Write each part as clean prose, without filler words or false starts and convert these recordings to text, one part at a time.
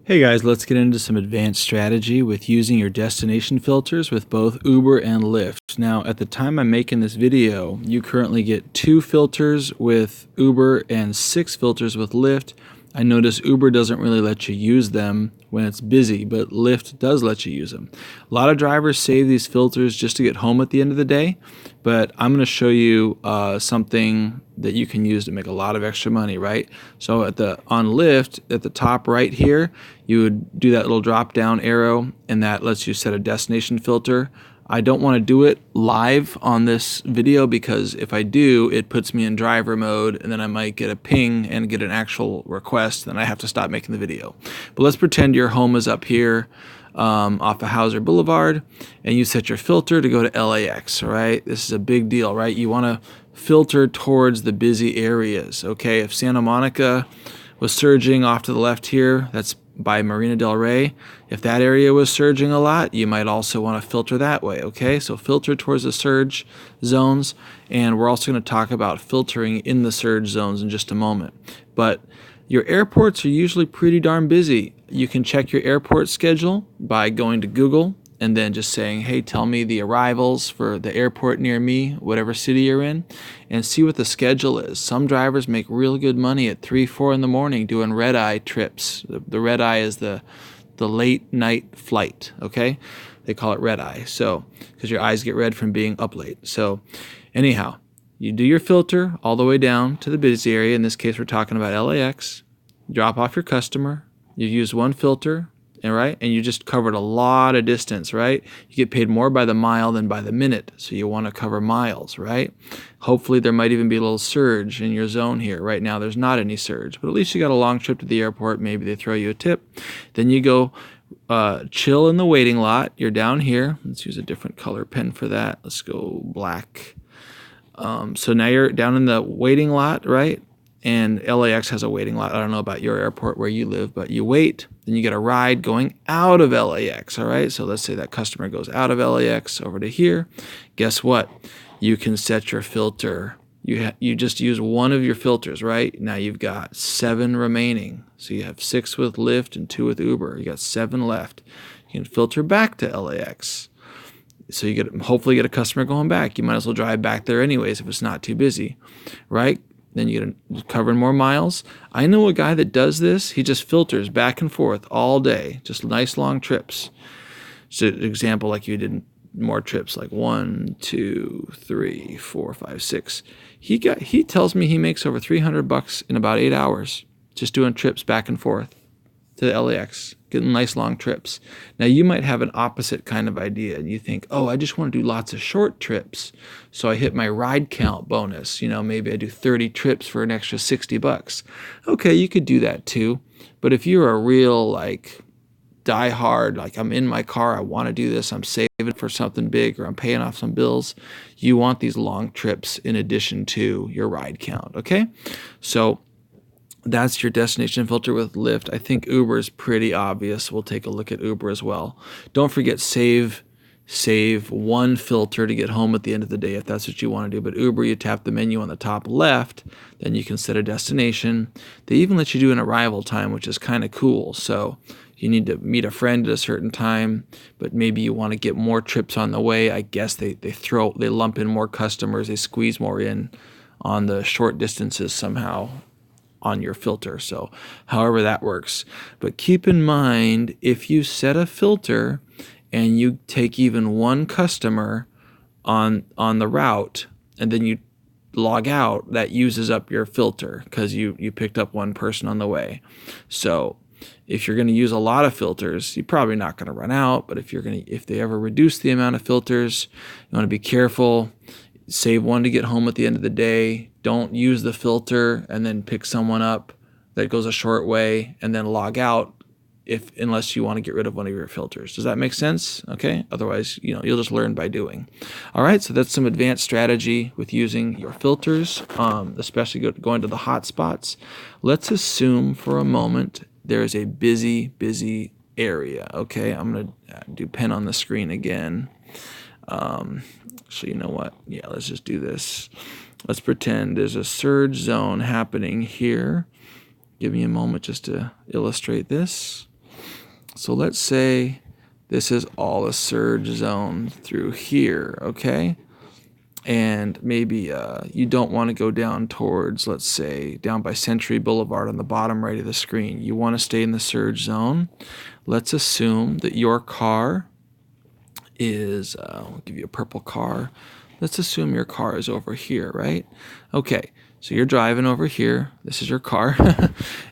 Hey guys, let's get into some advanced strategy with using your destination filters with both Uber and Lyft. Now, at the time I'm making this video, you currently get 2 filters with Uber and 6 filters with Lyft. I notice Uber doesn't really let you use them when it's busy, but Lyft does let you use them. A lot of drivers save these filters just to get home at the end of the day, but I'm going to show you something that you can use to make a lot of extra money, right? So on Lyft, at the top right here, you would do that little drop down arrow, and that lets you set a destination filter. I don't want to do it live on this video because if I do, it puts me in driver mode and then I might get a ping and get an actual request, and I have to stop making the video. But let's pretend your home is up here off of Hauser Boulevard, and you set your filter to go to LAX, all right? This is a big deal, right? You want to filter towards the busy areas, okay? If Santa Monica was surging off to the left here, that's by Marina Del Rey. If that area was surging a lot, you might also want to filter that way, okay? So filter towards the surge zones, and we're also going to talk about filtering in the surge zones in just a moment. But your airports are usually pretty darn busy. You can check your airport schedule by going to Google and then just saying, hey, tell me the arrivals for the airport near me, whatever city you're in, and see what the schedule is. Some drivers make real good money at 3, 4 in the morning doing red-eye trips. The red-eye is the late night flight, okay? They call it red-eye, so because your eyes get red from being up late. So anyhow, you do your filter all the way down to the busy area. In this case, we're talking about LAX. Drop off your customer. You use one filter, right? And you just covered a lot of distance, right? You get paid more by the mile than by the minute, so you want to cover miles, right? Hopefully there might even be a little surge in your zone here. Right now there's not any surge, but at least you got a long trip to the airport. Maybe they throw you a tip. Then you go chill in the waiting lot. You're down here. Let's use a different color pen for that. Let's go black. So now you're down in the waiting lot, right? And LAX has a waiting lot. I don't know about your airport where you live, but you wait, then you get a ride going out of LAX, all right? So let's say that customer goes out of LAX over to here. Guess what? You can set your filter. You just use one of your filters, right? Now you've got 7 remaining. So you have 6 with Lyft and 2 with Uber. You got 7 left. You can filter back to LAX. So you hopefully get a customer going back. You might as well drive back there anyways if it's not too busy, right? Then you get covering more miles. I know a guy that does this. He just filters back and forth all day, just nice long trips. So an example, like you did more trips, like 1, 2, 3, 4, 5, 6. He tells me he makes over $300 in about 8 hours just doing trips back and forth to the LAX, getting nice long trips. Now you might have an opposite kind of idea and you think, oh, I just want to do lots of short trips, so I hit my ride count bonus. Maybe I do 30 trips for an extra $60. Okay, you could do that too. But if you're a real die hard, like I'm in my car, I want to do this, I'm saving for something big, or I'm paying off some bills, you want these long trips in addition to your ride count, okay? So that's your destination filter with Lyft. I think Uber is pretty obvious. We'll take a look at Uber as well. Don't forget, save one filter to get home at the end of the day if that's what you want to do. But Uber, you tap the menu on the top left, then you can set a destination. They even let you do an arrival time, which is kind of cool. So you need to meet a friend at a certain time, but maybe you want to get more trips on the way. I guess they lump in more customers, they squeeze more in on the short distances somehow on your filter. So however that works. But keep in mind, if you set a filter and you take even one customer on the route and then you log out, that uses up your filter because you picked up one person on the way. So if you're going to use a lot of filters, you're probably not going to run out. But if they ever reduce the amount of filters, you want to be careful. Save one to get home at the end of the day. Don't use the filter and then pick someone up that goes a short way and then log out unless you want to get rid of one of your filters. Does that make sense? Okay. Otherwise, you'll just learn by doing. All right. So that's some advanced strategy with using your filters, especially going to the hot spots. Let's assume for a moment there is a busy area. Okay. I'm going to do pen on the screen again. So you know what? Yeah, let's just do this. Let's pretend there's a surge zone happening here. Give me a moment just to illustrate this. So let's say this is all a surge zone through here, okay? And maybe you don't want to go down towards, let's say, down by Century Boulevard on the bottom right of the screen. You want to stay in the surge zone. Let's assume that your car is, I'll give you a purple car. Let's assume your car is over here, right? Okay, so you're driving over here. This is your car.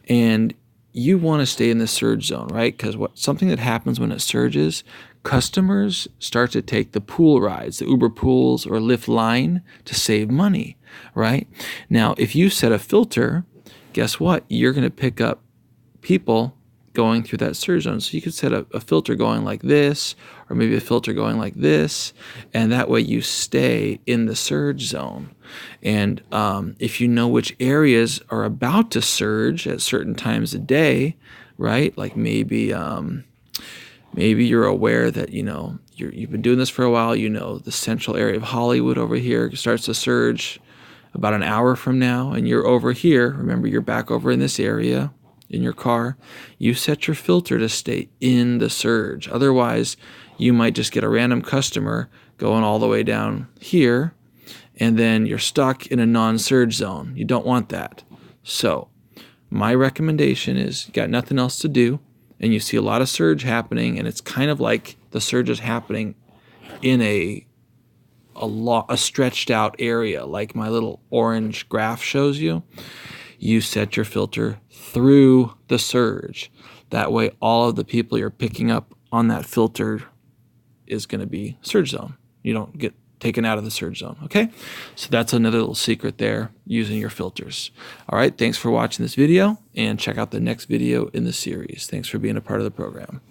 And you want to stay in the surge zone, right? Because something that happens when it surges, customers start to take the pool rides, the Uber pools or Lyft line to save money, right? Now, if you set a filter, guess what? You're going to pick up people going through that surge zone. So you could set a filter going like this, or maybe a filter going like this, and that way you stay in the surge zone. And if you know which areas are about to surge at certain times of day, right? Like maybe you're aware that, you've been doing this for a while, the central area of Hollywood over here starts to surge about an hour from now, and you're over here. Remember, you're back over in this area in your car. You set your filter to stay in the surge. Otherwise, you might just get a random customer going all the way down here, and then you're stuck in a non-surge zone. You don't want that. So my recommendation is, you got nothing else to do, and you see a lot of surge happening, and it's kind of like the surge is happening in a stretched out area, like my little orange graph shows you. You set your filter through the surge. That way, all of the people you're picking up on that filter is going to be surge zone. You don't get taken out of the surge zone, okay? So that's another little secret there, using your filters. All right, thanks for watching this video, and check out the next video in the series. Thanks for being a part of the program.